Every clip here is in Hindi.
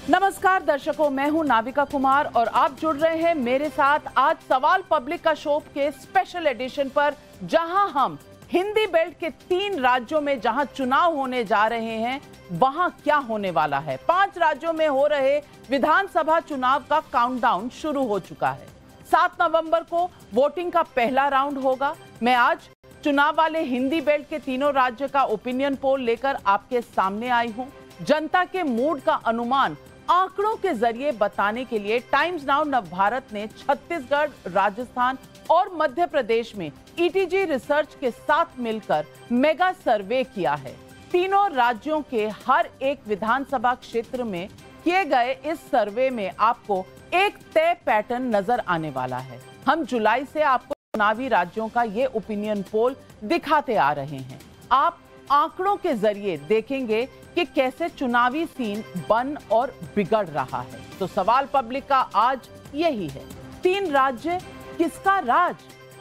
नमस्कार दर्शकों, मैं हूं नाविका कुमार और आप जुड़ रहे हैं मेरे साथ आज सवाल पब्लिक का शो के स्पेशल एडिशन पर, जहां हम हिंदी बेल्ट के 3 राज्यों में जहां चुनाव होने जा रहे हैं वहां क्या होने वाला है। 5 राज्यों में हो रहे विधानसभा चुनाव का काउंटडाउन शुरू हो चुका है। 7 नवंबर को वोटिंग का पहला राउंड होगा। मैं आज चुनाव वाले हिंदी बेल्ट के तीनों राज्य का ओपिनियन पोल लेकर आपके सामने आई हूं। जनता के मूड का अनुमान आंकड़ों के जरिए बताने के लिए टाइम्स नाउ नवभारत ने छत्तीसगढ़, राजस्थान और मध्य प्रदेश में ईटीजी रिसर्च के साथ मिलकर मेगा सर्वे किया है। तीनों राज्यों के हर एक विधानसभा क्षेत्र में किए गए इस सर्वे में आपको एक तय पैटर्न नजर आने वाला है। हम जुलाई से आपको चुनावी राज्यों का ये ओपिनियन पोल दिखाते आ रहे हैं। आप आंकड़ों के जरिए देखेंगे कि कैसे चुनावी सीन बन और बिगड़ रहा है। तो सवाल पब्लिक का आज यही है, 3 राज्य किसका राज,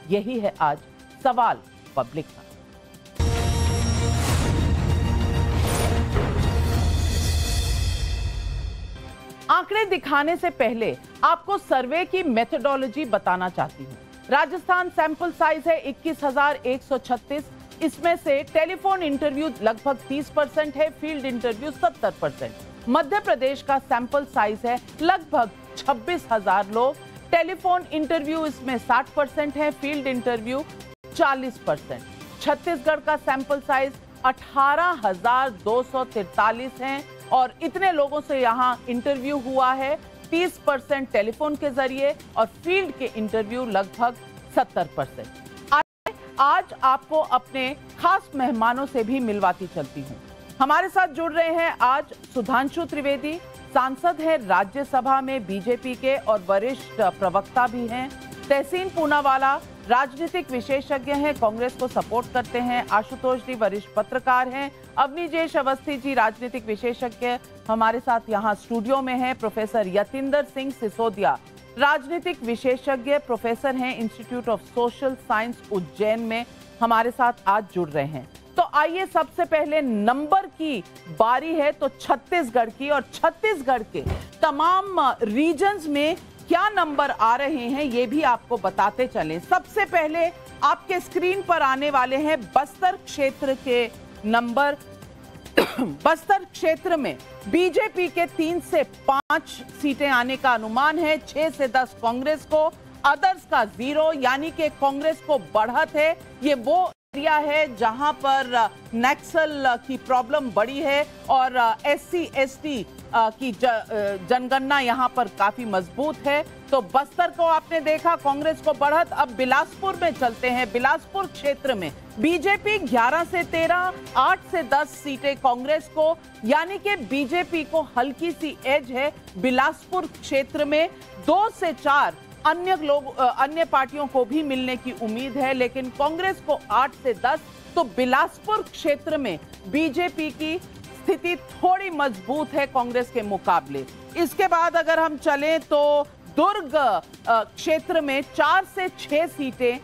यही है आज सवाल पब्लिक का। आंकड़े दिखाने से पहले आपको सर्वे की मेथोडोलॉजी बताना चाहती हूं। राजस्थान सैंपल साइज है 21,136। इसमें से टेलीफोन इंटरव्यू लगभग 30% है, फील्ड इंटरव्यू 70%। मध्य प्रदेश का सैंपल साइज है लगभग 26,000 लोग। टेलीफोन इंटरव्यू इसमें 60% है, फील्ड इंटरव्यू 40%। छत्तीसगढ़ का सैंपल साइज 18,243 है और इतने लोगों से यहाँ इंटरव्यू हुआ है। 30% टेलीफोन के जरिए और फील्ड के इंटरव्यू लगभग 70%। आज आपको अपने खास मेहमानों से भी मिलवाती चलती हूं। हमारे साथ जुड़ रहे हैं आज सुधांशु त्रिवेदी, सांसद हैं राज्यसभा में बीजेपी के और वरिष्ठ प्रवक्ता भी हैं। तहसीन पूनावाला राजनीतिक विशेषज्ञ हैं, कांग्रेस को सपोर्ट करते हैं। आशुतोष जी वरिष्ठ पत्रकार हैं। अवनीजेश अवस्थी जी राजनीतिक विशेषज्ञ हमारे साथ यहाँ स्टूडियो में हैं। प्रोफेसर यतिंदर सिंह सिसोदिया राजनीतिक विशेषज्ञ, प्रोफेसर हैं, institute of social science Ujjain में हमारे साथ आज जुड़ रहे हैं। तो आइए सबसे पहले नंबर की बारी है तो छत्तीसगढ़ की, और छत्तीसगढ़ के तमाम रीजन्स में क्या नंबर आ रहे हैं ये भी आपको बताते चलें। सबसे पहले आपके स्क्रीन पर आने वाले हैं बस्तर क्षेत्र के नंबर। बस्तर क्षेत्र में बीजेपी के 3 से 5 सीटें आने का अनुमान है। 6 से 10 कांग्रेस को, अदर्स का 0, यानी कि कांग्रेस को बढ़त है। ये वो एरिया है जहां पर नक्सल की प्रॉब्लम बड़ी है और SC/ST की जनगणना यहां पर काफी मजबूत है। तो बस्तर को आपने देखा, कांग्रेस को बढ़त। अब बिलासपुर में चलते हैं। बिलासपुर क्षेत्र में बीजेपी 11 से 13, 8 से 10 सीटें कांग्रेस को, यानी कि बीजेपी को हल्की सी एज है। बिलासपुर क्षेत्र में 2 से 4 अन्य पार्टियों को भी मिलने की उम्मीद है, लेकिन कांग्रेस को 8 से 10। तो बिलासपुर क्षेत्र में बीजेपी की स्थिति थोड़ी मजबूत है कांग्रेस के मुकाबले। इसके बाद अगर हम चलें तो दुर्ग क्षेत्र में 4 से 6 सीटें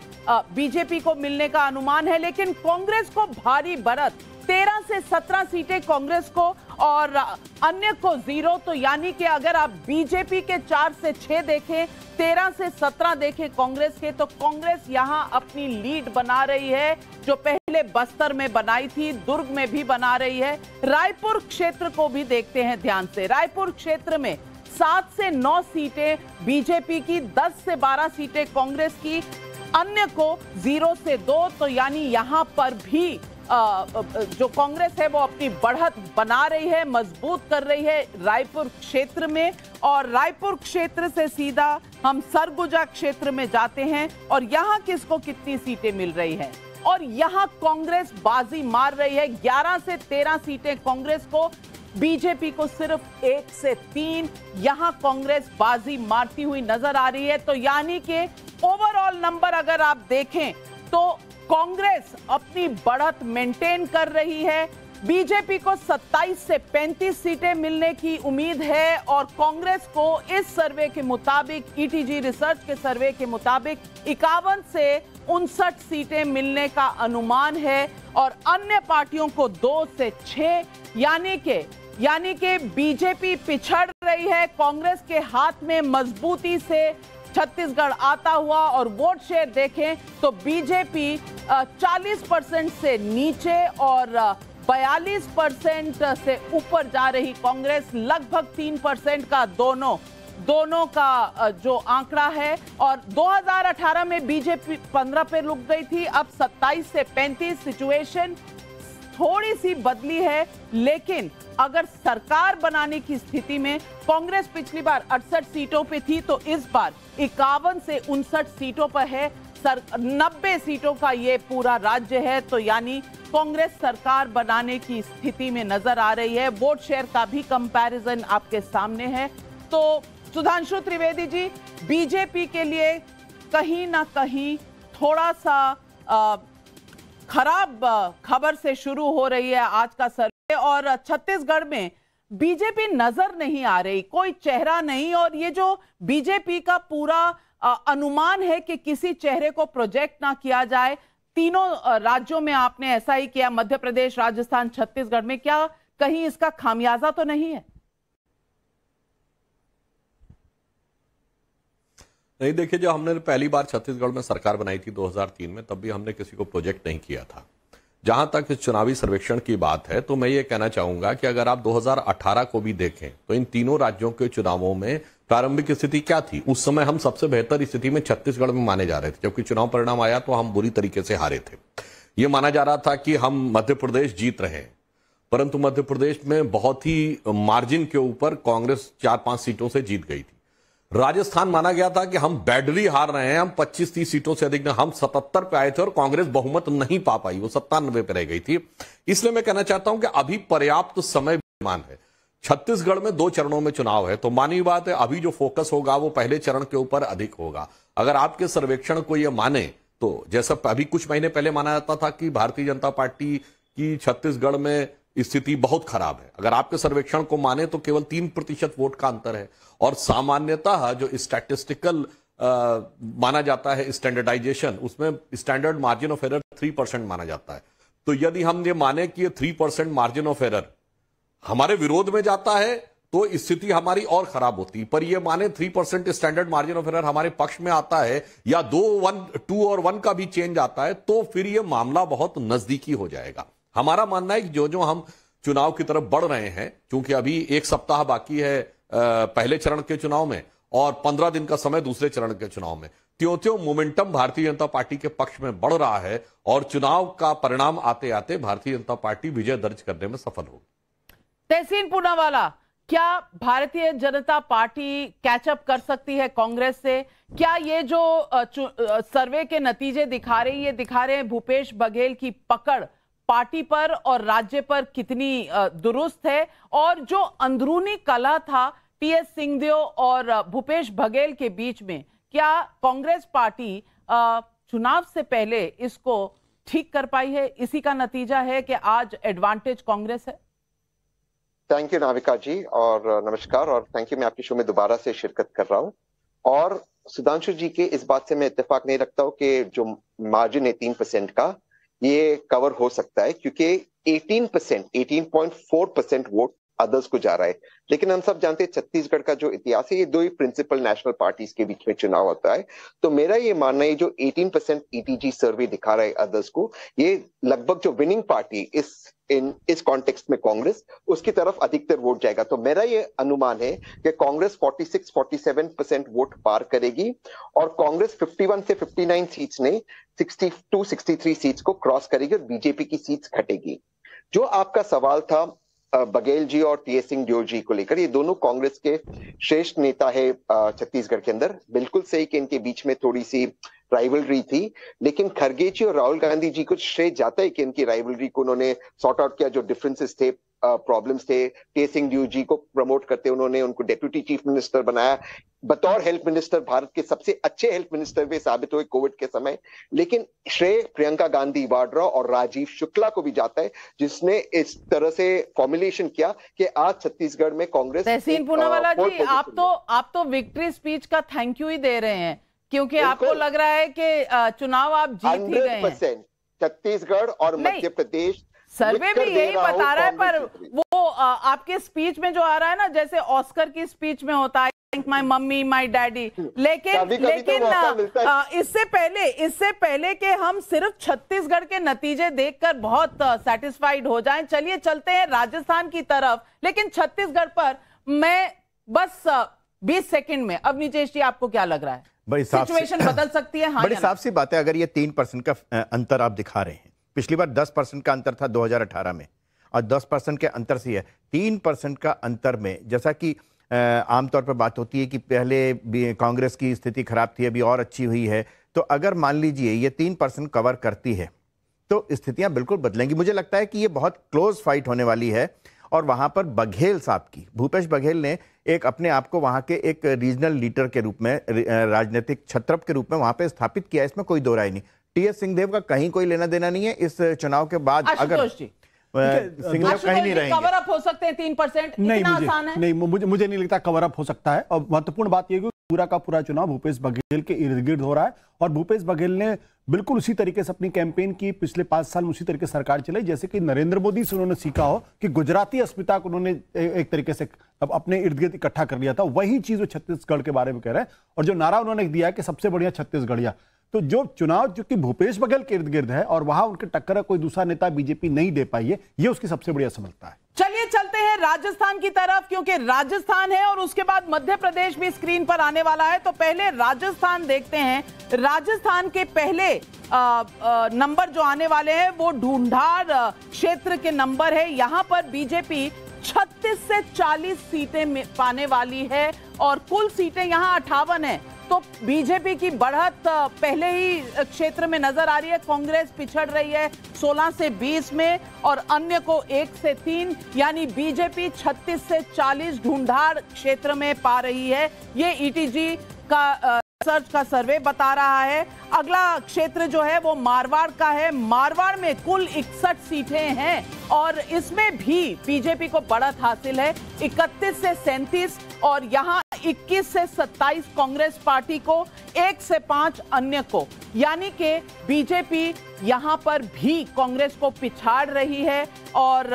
बीजेपी को मिलने का अनुमान है, लेकिन कांग्रेस को भारी बढ़त। 13 से 17 सीटें कांग्रेस को और अन्य को 0। तो यानी कि अगर आप बीजेपी के 4 से 6 देखें, 13 से 17 देखें कांग्रेस के, तो कांग्रेस यहां अपनी लीड बना रही है, जो पहले बस्तर में बनाई थी, दुर्ग में भी बना रही है। रायपुर क्षेत्र को भी देखते हैं ध्यान से। रायपुर क्षेत्र में 7 से 9 सीटें बीजेपी की, 10 से 12 सीटें कांग्रेस की, अन्य को 0 से 2। तो यानी यहां पर भी जो कांग्रेस है वो अपनी बढ़त बना रही है, मजबूत कर रही है रायपुर क्षेत्र में। और रायपुर क्षेत्र से सीधा हम सरगुजा क्षेत्र में जाते हैं और यहाँ किसको कितनी सीटें मिल रही हैं। और यहाँ कांग्रेस बाजी मार रही है। 11 से 13 सीटें कांग्रेस को, बीजेपी को सिर्फ 1 से 3। यहाँ कांग्रेस बाजी मारती हुई नजर आ रही है। तो यानी कि ओवरऑल नंबर अगर आप देखें तो कांग्रेस अपनी बढ़त मेंटेन कर रही है। बीजेपी को 27 से 35 सीटें मिलने की उम्मीद है और कांग्रेस को इस सर्वे के मुताबिक, ईटीजी रिसर्च के सर्वे के मुताबिक 51 से 59 सीटें मिलने का अनुमान है और अन्य पार्टियों को 2 से 6, यानी कि यानी कि बीजेपी पिछड़ रही है, कांग्रेस के हाथ में मजबूती से छत्तीसगढ़ आता हुआ। और वोट शेयर देखें तो बीजेपी 40% से नीचे और 42% से ऊपर जा रही, कांग्रेस लगभग 3% का दोनों का जो आंकड़ा है। और 2018 में बीजेपी 15 पे रुक गई थी, अब 27 से 35। सिचुएशन थोड़ी सी बदली है, लेकिन अगर सरकार बनाने की स्थिति में कांग्रेस पिछली बार 68 सीटों पे थी, तो इस बार 51 से 59 सीटों पर है। 90 सीटों का ये पूरा राज्य है, तो यानी कांग्रेस सरकार बनाने की स्थिति में नजर आ रही है। वोट शेयर का भी कंपैरिजन आपके सामने है। तो सुधांशु त्रिवेदी जी, बीजेपी के लिए कहीं ना कहीं थोड़ा सा खराब खबर से शुरू हो रही है आज का सर्वे, और छत्तीसगढ़ में बीजेपी नजर नहीं आ रही, कोई चेहरा नहीं। और ये जो बीजेपी का पूरा अनुमान है कि किसी चेहरे को प्रोजेक्ट ना किया जाए, तीनों राज्यों में आपने ऐसा ही किया, मध्य प्रदेश, राजस्थान, छत्तीसगढ़ में, क्या कहीं इसका खामियाजा तो नहीं है? नहीं, देखिए, जब हमने पहली बार छत्तीसगढ़ में सरकार बनाई थी 2003 में, तब भी हमने किसी को प्रोजेक्ट नहीं किया था। जहां तक इस चुनावी सर्वेक्षण की बात है, तो मैं ये कहना चाहूंगा कि अगर आप 2018 को भी देखें तो इन तीनों राज्यों के चुनावों में प्रारंभिक स्थिति क्या थी? उस समय हम सबसे बेहतर स्थिति में छत्तीसगढ़ में माने जा रहे थे, जबकि चुनाव परिणाम आया तो हम बुरी तरीके से हारे थे। ये माना जा रहा था कि हम मध्य प्रदेश जीत रहे हैं, परंतु मध्य प्रदेश में बहुत ही मार्जिन के ऊपर कांग्रेस 4-5 सीटों से जीत गई थी। राजस्थान माना गया था कि हम बैडली हार रहे हैं, हम 25-30 सीटों से अधिक, हम 77 पे आए थे और कांग्रेस बहुमत नहीं पा पाई, वो 97 पे रह गई थी। इसलिए मैं कहना चाहता हूं कि अभी पर्याप्त समय विद्यमान है। छत्तीसगढ़ में 2 चरणों में चुनाव है, तो मानी बात है, अभी जो फोकस होगा वो पहले चरण के ऊपर अधिक होगा। अगर आपके सर्वेक्षण को यह माने तो जैसा अभी कुछ महीने पहले माना जाता था कि भारतीय जनता पार्टी की छत्तीसगढ़ में स्थिति बहुत खराब है, अगर आपके सर्वेक्षण को माने तो केवल 3% वोट का अंतर है। और सामान्यतः जो स्टैटिस्टिकल माना जाता है स्टैंडर्डाइजेशन, उसमें स्टैंडर्ड मार्जिन ऑफ एरर 3% माना जाता है। तो यदि हम ये माने कि ये 3% मार्जिन ऑफ एरर हमारे विरोध में जाता है तो स्थिति हमारी और खराब होती। पर ये माने 3% स्टैंडर्ड मार्जिन ऑफ एरर हमारे पक्ष में आता है, या 2 और 1 का भी चेंज आता है, तो फिर ये मामला बहुत नजदीकी हो जाएगा। हमारा मानना है कि जो हम चुनाव की तरफ बढ़ रहे हैं, क्योंकि अभी 1 सप्ताह बाकी है पहले चरण के चुनाव में और 15 दिन का समय दूसरे चरण के चुनाव में, त्यों मोमेंटम भारतीय जनता पार्टी के पक्ष में बढ़ रहा है और चुनाव का परिणाम आते आते भारतीय जनता पार्टी विजय दर्ज करने में सफल होगी। तहसीन पूनावाला, क्या भारतीय जनता पार्टी कैचअप कर सकती है कांग्रेस से? क्या ये जो सर्वे के नतीजे दिखा रहे हैं भूपेश बघेल की पकड़ पार्टी पर और राज्य पर कितनी दुरुस्त है? और जो अंदरूनी कलह था टीएस सिंहदेव और भूपेश बघेल के बीच में, क्या कांग्रेस पार्टी चुनाव से पहले इसको ठीक कर पाई है? इसी का नतीजा है कि आज एडवांटेज कांग्रेस है। थैंक यू नाविका जी, और नमस्कार, और थैंक यू, मैं आपकी शो में दोबारा से शिरकत कर रहा हूं। और सुधांशु जी के इस बात से मैं इत्तेफाक नहीं रखता हूं कि जो मार्जिन है 3% का, ये कवर हो सकता है, क्योंकि 18.4% वोट अदर्स को जा रहा है। लेकिन हम सब जानते हैं छत्तीसगढ़ का जो इतिहास है, ये 2 ही प्रिंसिपल नेशनल पार्टीज के बीच में चुनाव होता है। तो मेरा ये मानना है जो 18% ईटीजी सर्वे दिखा रहा है अदर्स को, ये लगभग जो विनिंग पार्टी इस कॉन्टेक्स्ट में कांग्रेस, उसकी तरफ अधिकतर वोट जाएगा। तो मेरा ये अनुमान है कि कांग्रेस 46-47% वोट पार करेगी और कांग्रेस 51 से 59 सीट्स ने 62-63 सीट्स को क्रॉस करेगी और बीजेपी की सीट्स घटेगी। जो आपका सवाल था बघेल जी और टीएस सिंहदेव जी को लेकर, ये दोनों कांग्रेस के श्रेष्ठ नेता है छत्तीसगढ़ के अंदर। बिल्कुल सही कि इनके बीच में थोड़ी सी राइवलरी थी, लेकिन खरगे जी और राहुल गांधी जी को श्रेय जाता है कि इनकी राइवलरी को उन्होंने सॉर्ट आउट किया। जो डिफरेंसेस थे, प्रॉब्लम्स थे, टीएस सिंहदेव जी को प्रमोट करते उन्होंने उनको डेप्यूटी चीफ मिनिस्टर बनाया। बतौर हेल्थ मिनिस्टर भारत के सबसे अच्छे हेल्थ मिनिस्टर भी साबित हुए कोविड के समय। लेकिन श्रेय प्रियंका गांधी वाड्रा और राजीव शुक्ला को भी जाता है, जिसने इस तरह से फॉर्मुलेशन किया कि आज छत्तीसगढ़ में कांग्रेस। तहसीन पूनावाला जी, आप तो विक्ट्री स्पीच का थैंक यू ही दे रहे हैं, क्योंकि आपको लग रहा है कि चुनाव आप जीत ही गए हैं। छत्तीसगढ़ और मध्य प्रदेश सर्वे भी यही बता रहा है, पर वो आपके स्पीच में जो आ रहा है ना, जैसे ऑस्कर की स्पीच में होता है माय मम्मी माय डैडी, लेकिन इससे पहले कि हम सिर्फ छत्तीसगढ़ के नतीजे देखकर बहुत सेटिस्फाइड हो जाएं, चलिए चलते हैं राजस्थान की तरफ। लेकिन छत्तीसगढ़ पर मैं बस 20 सेकंड में, अब नीतीश जी आपको क्या लग रहा है, सिचुएशन बदल सकती है? हाँ, बड़ी साफ सी बात है। अगर ये 3% का अंतर आप दिखा रहे हैं, पिछली बार 10% का अंतर था 2018 में, और 10% के अंतर से है 3% का अंतर में, जैसा कि आमतौर पर बात होती है कि पहले कांग्रेस की स्थिति खराब थी, अभी और अच्छी हुई है, तो अगर मान लीजिए ये 3% कवर करती है तो स्थितियां बिल्कुल बदलेंगी। मुझे लगता है कि ये बहुत क्लोज फाइट होने वाली है, और वहां पर बघेल साहब की, भूपेश बघेल ने एक अपने आप को वहां के एक रीजनल लीडर के रूप में, राजनीतिक छत्रप के रूप में वहां पे स्थापित किया, इसमें कोई दो राय नहीं। टीएस सिंहदेव का कहीं कोई लेना देना नहीं है इस चुनाव के बाद। अगर सिंगदेव कहीं नहीं रहेंगे, कवर अप हो सकते हैं 3%, इतना आसान है? नहीं, मुझे नहीं लगता कवर अप हो सकता है। और महत्वपूर्ण बात यह है कि पूरा का पूरा चुनाव भूपेश बघेल के इर्द गिर्द हो रहा है, और भूपेश बघेल ने बिल्कुल उसी तरीके से अपनी कैंपेन की, पिछले 5 साल में उसी तरीके से सरकार चलाई जैसे कि नरेंद्र मोदी से उन्होंने सीखा हो कि गुजराती अस्मिता को उन्होंने एक तरीके से अब अपने इर्द गिर्द इकट्ठा कर लिया था। वही चीज वो छत्तीसगढ़ के बारे में कह रहे हैं, और जो नारा उन्होंने दिया है कि सबसे बढ़िया छत्तीसगढ़िया, तो जो चुनाव जो कि भूपेश बघेल के इर्द गिर्द है और वहां उनके टक्कर कोई दूसरा नेता बीजेपी नहीं दे पाई है, ये उसकी सबसे बढ़िया सफलता है। चलिए चलते हैं राजस्थान की तरफ, क्योंकि राजस्थान है और उसके बाद मध्य प्रदेश भी स्क्रीन पर आने वाला है। तो पहले राजस्थान देखते हैं। राजस्थान के पहले नंबर जो आने वाले हैं वो ढूंढार क्षेत्र के नंबर है। यहां पर बीजेपी 36 से 40 सीटें पाने वाली है, और कुल सीटें यहां 58 है। तो बीजेपी की बढ़त पहले ही क्षेत्र में नजर आ रही है। कांग्रेस पिछड़ रही है 16 से 20 में, और अन्य को 1 से 3, यानी बीजेपी 36 से 40 ढूंढार क्षेत्र में पा रही है। ये ईटीजी का रिसर्च का सर्वे बता रहा है। अगला क्षेत्र जो है वो मारवाड़ का है। मारवाड़ में कुल 61 सीटें हैं, और इसमें भी बीजेपी को बढ़त हासिल है 31 से 37, और यहां 21 से 27 कांग्रेस पार्टी को, 1 से 5 अन्य को, यानी कि बीजेपी यहां पर भी कांग्रेस को पिछाड़ रही है। और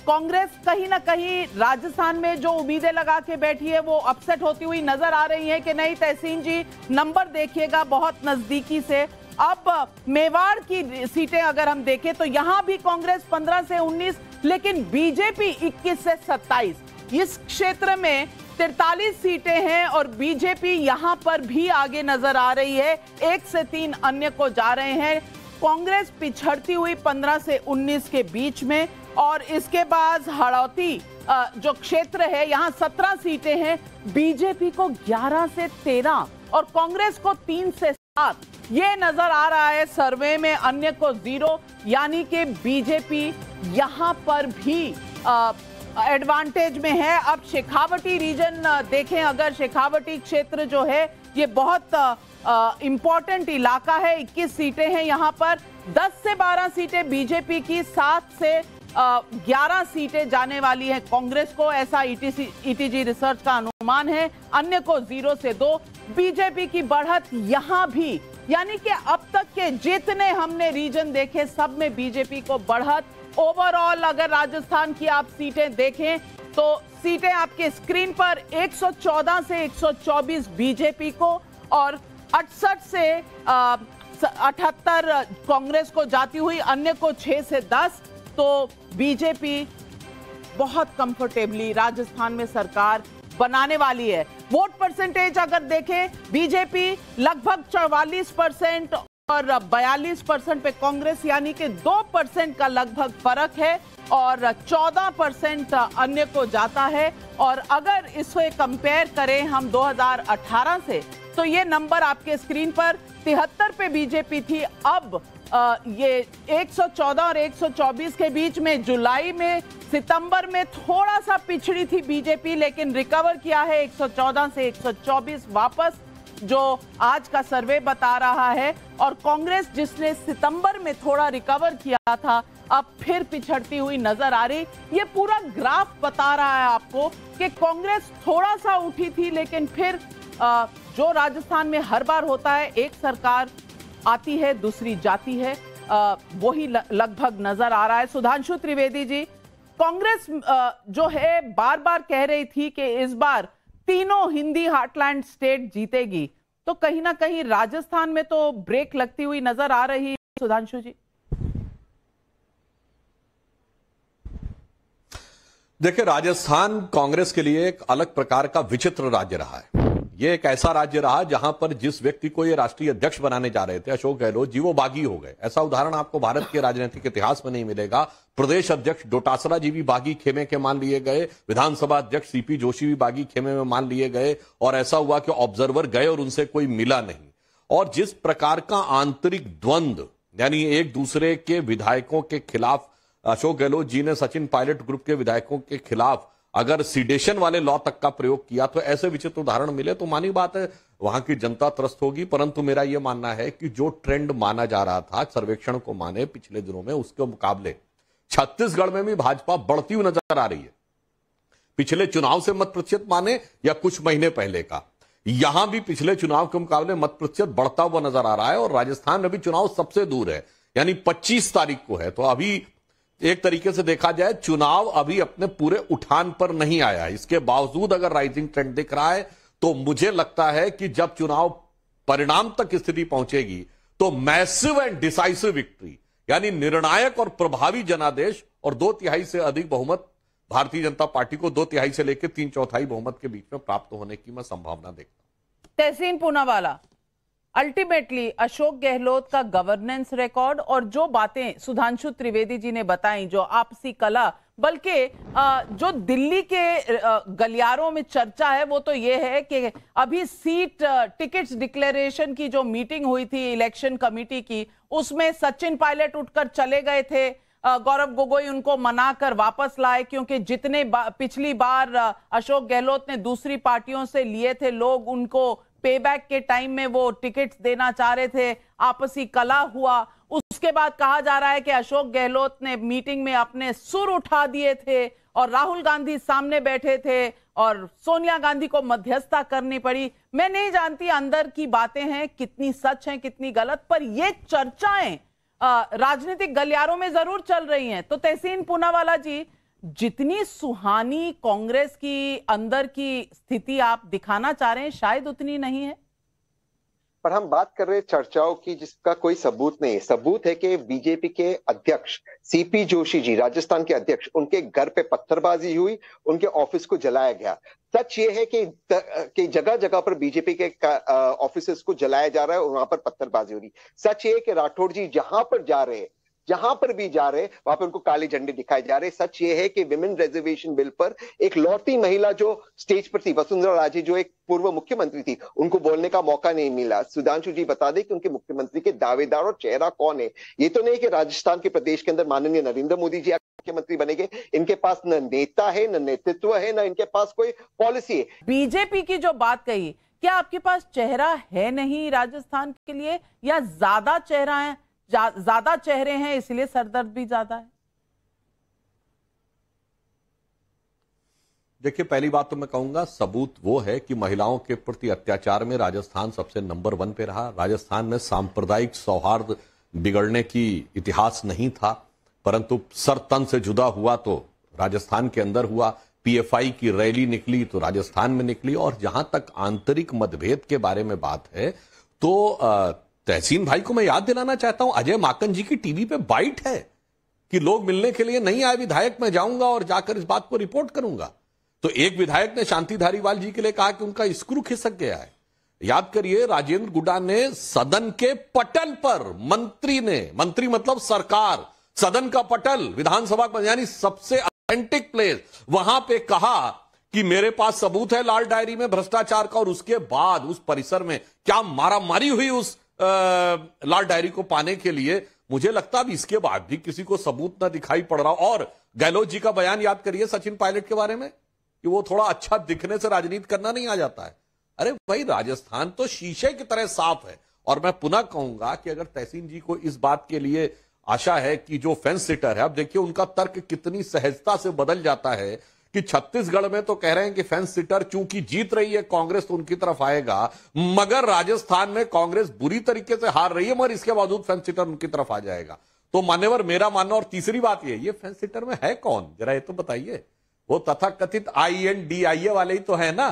कांग्रेस कहीं ना कहीं राजस्थान में जो उम्मीदें लगा के बैठी है वो अपसेट होती हुई नजर आ रही है कि नहीं। तहसीन जी, नंबर देखिएगा बहुत नजदीकी से। अब मेवाड़ की सीटें अगर हम देखें तो यहां भी कांग्रेस 15 से 19, लेकिन बीजेपी 21 से 27। इस क्षेत्र में 43 सीटें हैं, और बीजेपी यहां पर भी आगे नजर आ रही है, 1 से 3 अन्य को जा रहे हैं। कांग्रेस पिछड़ती हुई 15 से 19 के बीच में, और इसके बाद हड़ौती जो क्षेत्र है यहां 17 सीटें हैं, बीजेपी को 11 से 13 और कांग्रेस को 3 से 7 ये नजर आ रहा है सर्वे में, अन्य को 0, यानी कि बीजेपी यहां पर भी एडवांटेज में है। अब शेखावटी रीजन देखें, अगर शेखावटी क्षेत्र जो है ये बहुत इंपॉर्टेंट इलाका है, 21 सीटें हैं यहां पर, 10 से 12 सीटें बीजेपी की, 7 से 11 सीटें जाने वाली हैं कांग्रेस को, ऐसा ईटीजी रिसर्च का अनुमान है। अन्य को 0 से 2। बीजेपी की बढ़त यहां भी, यानी कि अब तक के जितने हमने रीजन देखे सब में बीजेपी को बढ़त। ओवरऑल अगर राजस्थान की आप सीटें देखें तो सीटें आपके स्क्रीन पर 114 से 124 बीजेपी को, और 68 से 78 कांग्रेस को जाती हुई, अन्य को 6 से 10। तो बीजेपी बहुत कंफर्टेबली राजस्थान में सरकार बनाने वाली है। वोट परसेंटेज अगर देखें, बीजेपी लगभग 44% और 42% पे कांग्रेस, यानी कि 2% का लगभग फर्क है, और 14% अन्य को जाता है। और अगर इसे कंपेयर करें हम 2018 से, तो ये नंबर आपके स्क्रीन पर 73 पे बीजेपी थी, अब ये 114 और 124 के बीच में। जुलाई में, सितंबर में थोड़ा सा पिछड़ी थी बीजेपी, लेकिन रिकवर किया है 114 से 124 वापस, जो आज का सर्वे बता रहा है। और कांग्रेस जिसने सितंबर में थोड़ा रिकवर किया था, अब फिर पिछड़ती हुई नजर आ रही। ये पूरा ग्राफ बता रहा है आपको कि कांग्रेस थोड़ा सा उठी थी, लेकिन फिर जो राजस्थान में हर बार होता है, एक सरकार आती है दूसरी जाती है, वही लगभग नजर आ रहा है। सुधांशु त्रिवेदी जी, कांग्रेस जो है बार बार कह रही थी कि इस बार तीनों हिंदी हार्टलैंड स्टेट जीतेगी, तो कहीं ना कहीं राजस्थान में तो ब्रेक लगती हुई नजर आ रही है। सुधांशु जी, देखिए, राजस्थान कांग्रेस के लिए एक अलग प्रकार का विचित्र राज्य रहा है। ये एक ऐसा राज्य रहा जहां पर जिस व्यक्ति को ये राष्ट्रीय अध्यक्ष बनाने जा रहे थे, अशोक गहलोत जी, वो बागी हो गए। ऐसा उदाहरण आपको भारत के राजनीतिक इतिहास में नहीं मिलेगा। प्रदेश अध्यक्ष डोटासरा जी भी बागी खेमे के मान लिए गए, विधानसभा अध्यक्ष सीपी जोशी भी बागी खेमे में मान लिए गए, और ऐसा हुआ कि ऑब्जर्वर गए और उनसे कोई मिला नहीं। और जिस प्रकार का आंतरिक द्वंद्व, यानी एक दूसरे के विधायकों के खिलाफ, अशोक गहलोत जी ने सचिन पायलट ग्रुप के विधायकों के खिलाफ अगर सीडेशन वाले लॉ तक का प्रयोग किया, तो ऐसे विचित्र उदाहरण मिले तो मानी बात है वहां की जनता त्रस्त होगी। परंतु मेरा यह मानना है कि जो ट्रेंड माना जा रहा था, सर्वेक्षण को माने पिछले दिनों में, उसके मुकाबले छत्तीसगढ़ में भी भाजपा बढ़ती हुई नजर आ रही है। पिछले चुनाव से मत प्रतिशत माने या कुछ महीने पहले का, यहां भी पिछले चुनाव के मुकाबले मत प्रतिशत बढ़ता हुआ नजर आ रहा है। और राजस्थान में भी चुनाव सबसे दूर है, यानी 25 तारीख को है। तो अभी एक तरीके से देखा जाए, चुनाव अभी अपने पूरे उठान पर नहीं आया। इसके बावजूद अगर राइजिंग ट्रेंड दिख रहा है, तो मुझे लगता है कि जब चुनाव परिणाम तक स्थिति पहुंचेगी, तो मैसिव एंड डिसाइसिव विक्ट्री, यानी निर्णायक और प्रभावी जनादेश और 2/3 से अधिक बहुमत भारतीय जनता पार्टी को 2/3 से लेकर 3/4 बहुमत के बीच में प्राप्त होने की मैं संभावना देखता हूं। तहसीन पूनावाला, अल्टीमेटली अशोक गहलोत का गवर्नेंस रिकॉर्ड और जो बातें सुधांशु त्रिवेदी जी ने बताई, जो आपसी कला, बल्कि जो दिल्ली के गलियारों में चर्चा है, वो तो ये है कि अभी सीट टिकट्स डिक्लेरेशन की जो मीटिंग हुई थी इलेक्शन कमेटी की, उसमें सचिन पायलट उठकर चले गए थे। गौरव गोगोई उनको मनाकर वापस लाए, क्योंकि जितने पिछली बार अशोक गहलोत ने दूसरी पार्टियों से लिए थे लोग, उनको पेबैक के टाइम में वो टिकट्स देना चाह रहे थे। आपसी कला हुआ। उसके बाद कहा जा रहा है कि अशोक गहलोत ने मीटिंग में अपने सुर उठा दिए थे और राहुल गांधी सामने बैठे थे और सोनिया गांधी को मध्यस्थता करनी पड़ी। मैं नहीं जानती अंदर की बातें हैं कितनी सच हैं कितनी गलत, पर ये चर्चाएं राजनीतिक गलियारों में जरूर चल रही हैं। तो तहसीन पूनावाला जी, जितनी सुहानी कांग्रेस की अंदर की स्थिति आप दिखाना चाह रहे हैं, शायद उतनी नहीं है। पर हम बात कर रहे हैं चर्चाओं की जिसका कोई सबूत नहीं है। सबूत है कि बीजेपी के अध्यक्ष सीपी जोशी जी, राजस्थान के अध्यक्ष, उनके घर पे पत्थरबाजी हुई, उनके ऑफिस को जलाया गया। सच ये है कि जगह जगह पर बीजेपी के ऑफिसेस को जलाया जा रहा है और वहां पर पत्थरबाजी हो रही। सच ये है कि राठौड़ जी जहां पर जा रहे हैं, जहां पर भी जा रहे वहां पर उनको काले झंडे दिखाए जा रहे। सच ये है कि विमेन रिजर्वेशन बिल पर एक लौटी महिला जो स्टेज पर थी, वसुंधरा राजे, जो एक पूर्व मुख्यमंत्री थी, उनको बोलने का मौका नहीं मिला। सुधांशु जी बता दें कि उनके मुख्यमंत्री के दावेदार और चेहरा कौन है। ये तो नहीं कि राजस्थान के प्रदेश के अंदर माननीय नरेंद्र मोदी जी मुख्यमंत्री बनेंगे। इनके पास न नेता है, न नेतृत्व है, न इनके पास कोई पॉलिसी है। बीजेपी की जो बात कही, क्या आपके पास चेहरा है नहीं राजस्थान के लिए, या ज्यादा चेहरा है, ज्यादा चेहरे हैं इसलिए सरदर्द भी ज्यादा है? देखिए, पहली बात तो मैं कहूंगा सबूत वो है कि महिलाओं के प्रति अत्याचार में राजस्थान सबसे नंबर 1 पे रहा। राजस्थान में सांप्रदायिक सौहार्द बिगड़ने की इतिहास नहीं था, परंतु सर तन से जुदा हुआ तो राजस्थान के अंदर हुआ। पीएफआई की रैली निकली तो राजस्थान में निकली। और जहां तक आंतरिक मतभेद के बारे में बात है, तो तहसीन भाई को मैं याद दिलाना चाहता हूं, अजय माकन जी की टीवी पे बाइट है कि लोग मिलने के लिए नहीं आए विधायक, मैं जाऊंगा और जाकर इस बात को रिपोर्ट करूंगा। तो एक विधायक ने शांति धारीवाल जी के लिए कहा कि उनका स्क्रू खिसक गया है। याद करिए, राजेंद्र गुडा ने सदन के पटल पर, मंत्री मतलब सरकार, सदन का पटल, विधानसभा का यानी सबसे ऑथेंटिक प्लेस, वहां पे कहा कि मेरे पास सबूत है लाल डायरी में भ्रष्टाचार का। और उसके बाद उस परिसर में क्या मारामारी हुई उस लाल डायरी को पाने के लिए। मुझे लगता है इसके बाद भी किसी को सबूत ना दिखाई पड़ रहा। और गहलोत जी का बयान याद करिए सचिन पायलट के बारे में कि वो थोड़ा अच्छा दिखने से राजनीति करना नहीं आ जाता है। अरे भाई, राजस्थान तो शीशे की तरह साफ है। और मैं पुनः कहूंगा कि अगर तहसीन जी को इस बात के लिए आशा है कि जो फेंस सिटर है, अब देखिए उनका तर्क कितनी सहजता से बदल जाता है कि छत्तीसगढ़ में तो कह रहे हैं कि फेंस सिटर चूंकि जीत रही है कांग्रेस तो उनकी तरफ आएगा, मगर राजस्थान में कांग्रेस बुरी तरीके से हार रही है, मगर इसके बावजूद फेंस सिटर उनकी तरफ आ जाएगा। तो मान्यवर मेरा मानना, और तीसरी बात ये फेंस सिटर में है कौन, जरा ये तो बताइए। वो तथाकथित INDIA वाले ही तो है ना,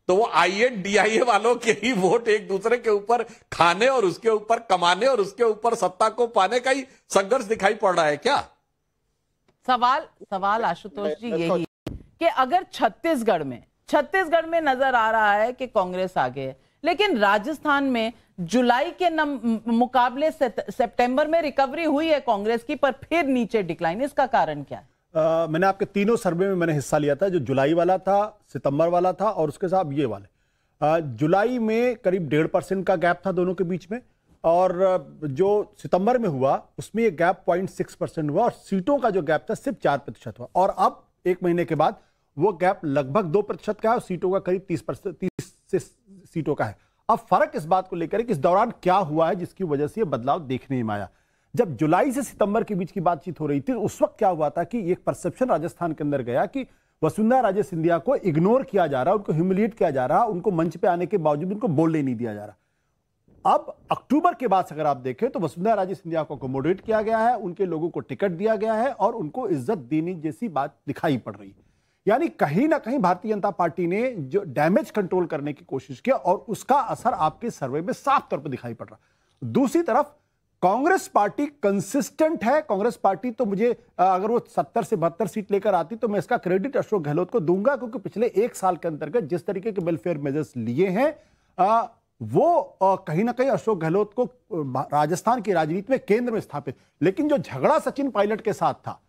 तो वो INDIA वालों के ही वोट एक दूसरे के ऊपर खाने और उसके ऊपर कमाने और उसके ऊपर सत्ता को पाने का ही संघर्ष दिखाई पड़ रहा है क्या? सवाल आशुतोष जी यही है कि अगर छत्तीसगढ़ में नजर आ रहा है कि कांग्रेस आगे है, लेकिन राजस्थान में जुलाई के मुकाबले सितंबर में रिकवरी हुई है कांग्रेस की, पर फिर नीचे डिक्लाइन, इसका कारण क्या है? मैंने आपके तीनों सर्वे में मैंने हिस्सा लिया था, जो जुलाई वाला था, सितंबर वाला था और उसके साथ ये वाले। जुलाई में करीब 1.5% का गैप था दोनों के बीच में, और जो सितंबर में हुआ उसमें ये गैप 0.6% हुआ, और सीटों का जो गैप था सिर्फ 4% हुआ। और अब एक महीने के बाद वो गैप लगभग 2% का है और सीटों का करीब 30% सीटों का है। अब फर्क इस बात को लेकर है कि इस दौरान क्या हुआ है जिसकी वजह से ये बदलाव देखने में आया। जब जुलाई से सितंबर के बीच की बातचीत हो रही थी, उस वक्त क्या हुआ था कि एक परसेप्शन राजस्थान के अंदर गया कि वसुंधरा राजे सिंधिया को इग्नोर किया जा रहा, उनको ह्यूमिलिएट किया जा रहा, उनको मंच पे आने के बावजूद उनको बोलने नहीं दिया जा रहा। अब अक्टूबर के बाद अगर आप देखें तो वसुंधरा राजे सिंधिया को अकोमोडेट किया गया है, उनके लोगों को टिकट दिया गया है और उनको इज्जत देने जैसी बात दिखाई पड़ रही है। यानी कहीं ना कहीं भारतीय जनता पार्टी ने जो डैमेज कंट्रोल करने की कोशिश किया और उसका असर आपके सर्वे में साफ तौर पर दिखाई पड़ रहा। दूसरी तरफ कांग्रेस पार्टी कंसिस्टेंट है। कांग्रेस पार्टी तो मुझे अगर वो 70 से 72 सीट लेकर आती तो मैं इसका क्रेडिट अशोक गहलोत को दूंगा, क्योंकि पिछले एक साल के अंतर्गत जिस तरीके के वेलफेयर मेजर्स लिए हैं वो कहीं ना कहीं अशोक गहलोत को राजस्थान की राजनीति में केंद्र में स्थापित। लेकिन जो झगड़ा सचिन पायलट के साथ था,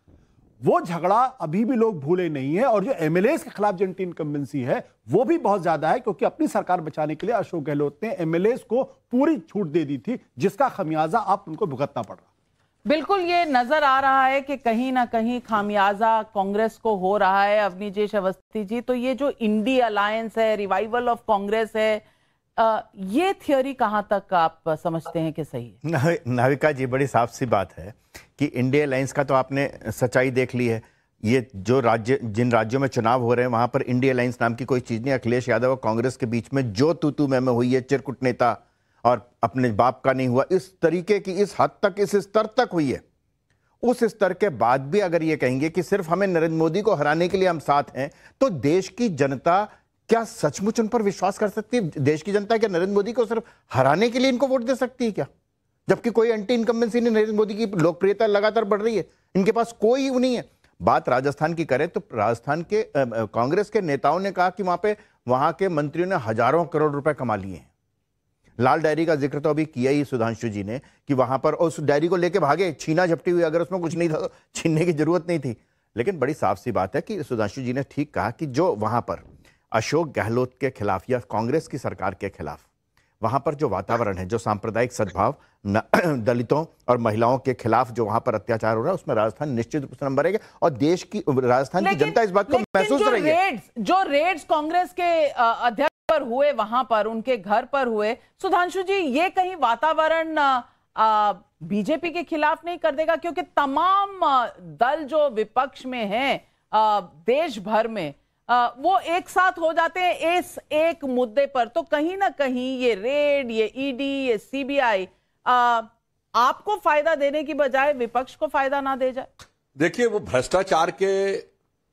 वो झगड़ा अभी भी लोग भूले नहीं है, और जो एमएलए के खिलाफ जो एंटी इनकम्बेंसी है वो भी बहुत ज्यादा है, क्योंकि अपनी सरकार बचाने के लिए अशोक गहलोत ने एमएलए को पूरी छूट दे दी थी, जिसका खमियाजा आप उनको भुगतना पड़ रहा। बिल्कुल ये नजर आ रहा है कि कहीं ना कहीं खामियाजा कांग्रेस को हो रहा है। अवनीजेश अवस्थी जी, तो ये जो इंडी अलायंस है, रिवाइवल ऑफ कांग्रेस है, ये थियोरी कहां तक आप समझते हैं कि सही है? नाविका जी, बड़ी साफ सी बात है कि इंडिया अलायंस का तो आपने सच्चाई देख ली है। ये जो जिन राज्यों में चुनाव हो रहे हैं वहां पर इंडिया अलायंस नाम की कोई चीज नहीं। अखिलेश यादव और कांग्रेस के बीच में जो तू मैं हुई है, चिरकुट नेता और अपने बाप का नहीं हुआ, इस तरीके की, इस हद तक, इस स्तर तक हुई है। उस स्तर के बाद भी अगर ये कहेंगे कि सिर्फ हमें नरेंद्र मोदी को हराने के लिए हम साथ हैं, तो देश की जनता क्या सचमुच उन पर विश्वास कर सकती है? देश की जनता क्या नरेंद्र मोदी को सिर्फ हराने के लिए इनको वोट दे सकती है क्या? जबकि कोई एंटी इनकम्बेंसी नहीं, नरेंद्र मोदी की लोकप्रियता लगातार बढ़ रही है, इनके पास कोई नहीं है। बात राजस्थान की करें तो राजस्थान के कांग्रेस के नेताओं ने कहा कि वहां के मंत्रियों ने हजारों करोड़ रुपए कमा लिए हैं। लाल डायरी का जिक्र तो अभी किया ही सुधांशु जी ने कि वहां पर उस डायरी को लेके भागे, छीना झपटी हुई, अगर उसमें कुछ नहीं था तो छीनने की जरूरत नहीं थी। लेकिन बड़ी साफ सी बात है कि सुधांशु जी ने ठीक कहा कि जो वहां पर अशोक गहलोत के खिलाफ या कांग्रेस की सरकार के खिलाफ वहां पर जो वातावरण है, जो सांप्रदायिक सद्भाव, दलितों और महिलाओं के खिलाफ जो वहां पर अत्याचार हो रहा है, उसमें राजस्थान निश्चित रूप से नंबर 1 है। और देश की, राजस्थान की जनता इस बात को महसूस कर रही है। जो रेड्स कांग्रेस के अध्यक्ष पर हुए, वहां पर उनके घर पर हुए, सुधांशु जी, ये कहीं वातावरण बीजेपी के खिलाफ नहीं कर देगा? क्योंकि तमाम दल जो विपक्ष में हैं देश भर में, वो एक साथ हो जाते हैं इस एक मुद्दे पर, तो कहीं ना कहीं ये रेड, ये ईडी, ये सीबीआई आपको फायदा देने की बजाय विपक्ष को फायदा ना दे जाए? देखिए, वो भ्रष्टाचार के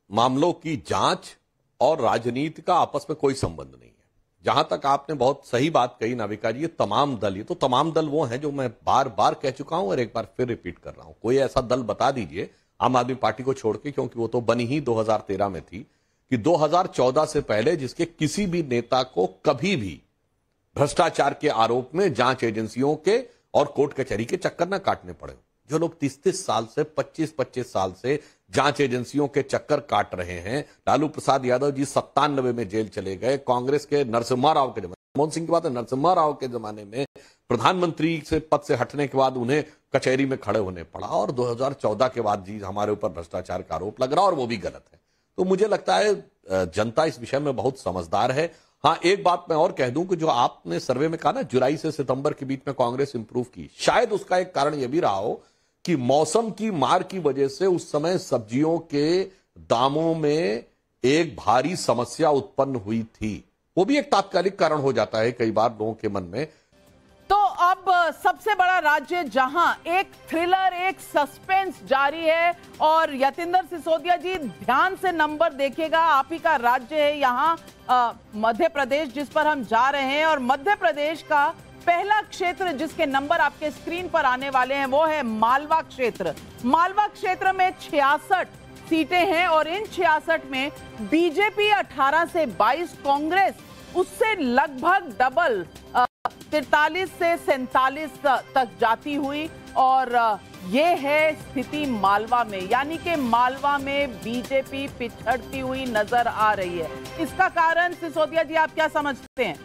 मामलों की जांच और राजनीति का आपस में कोई संबंध नहीं है। जहां तक आपने बहुत सही बात कही नाविका जी, ये तमाम दल, ये तो तमाम दल वो हैं जो मैं बार बार कह चुका हूं और एक बार फिर रिपीट कर रहा हूं। कोई ऐसा दल बता दीजिए, आम आदमी पार्टी को छोड़ के, क्योंकि वो तो बनी ही 2013 में थी, कि 2014 से पहले जिसके किसी भी नेता को कभी भी भ्रष्टाचार के आरोप में जांच एजेंसियों के और कोर्ट कचहरी के चक्कर न काटने पड़े। जो लोग 30-30 साल से, 25-25 साल से जांच एजेंसियों के चक्कर काट रहे हैं। लालू प्रसाद यादव जी 97 में जेल चले गए। कांग्रेस के नरसिम्हा राव के जमाने, मनमोहन सिंह की बात है, नरसिम्हा राव के जमाने में प्रधानमंत्री से पद से हटने के बाद उन्हें कचहरी में खड़े होने पड़ा, और 2014 के बाद जी हमारे ऊपर भ्रष्टाचार का आरोप लग रहा, और वो भी गलत है। तो मुझे लगता है जनता इस विषय में बहुत समझदार है। हाँ, एक बात मैं और कह दूं कि जो आपने सर्वे में कहा ना, जुलाई से सितंबर के बीच में कांग्रेस इंप्रूव की, शायद उसका एक कारण यह भी रहा हो कि मौसम की मार की वजह से उस समय सब्जियों के दामों में एक भारी समस्या उत्पन्न हुई थी। वो भी एक तात्कालिक कारण हो जाता है कई बार लोगों के मन में। तो अब सबसे बड़ा राज्य जहां एक थ्रिलर, एक सस्पेंस जारी है। और यतींद्र सिसोदिया जी, ध्यान से नंबर देखिएगा, आप ही का राज्य है यहाँ मध्य प्रदेश, जिस पर हम जा रहे हैं। और मध्य प्रदेश का पहला क्षेत्र जिसके नंबर आपके स्क्रीन पर आने वाले हैं वो है मालवा क्षेत्र। मालवा क्षेत्र में 66 सीटें हैं और इन 66 में बीजेपी 18 से 22, कांग्रेस उससे लगभग डबल 43 से 47 तक जाती हुई। और ये है स्थिति मालवा में, यानी कि मालवा में बीजेपी पिछड़ती हुई नजर आ रही है। इसका कारण सिसोदिया जी आप क्या समझते हैं?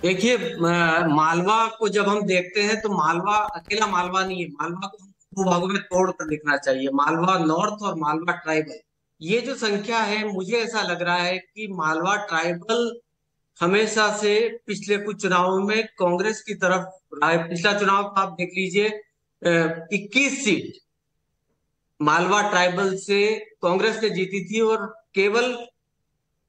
देखिए, मालवा को जब हम देखते हैं तो मालवा अकेला मालवा नहीं है, मालवा को दो भागों में तोड़कर देखना चाहिए, मालवा नॉर्थ और मालवा ट्राइबल। ये जो संख्या है, मुझे ऐसा लग रहा है कि मालवा ट्राइबल हमेशा से पिछले कुछ चुनावों में कांग्रेस की तरफ रहा है। पिछला चुनाव का आप देख लीजिए, 21 सीट मालवा ट्राइबल से कांग्रेस ने जीती थी और केवल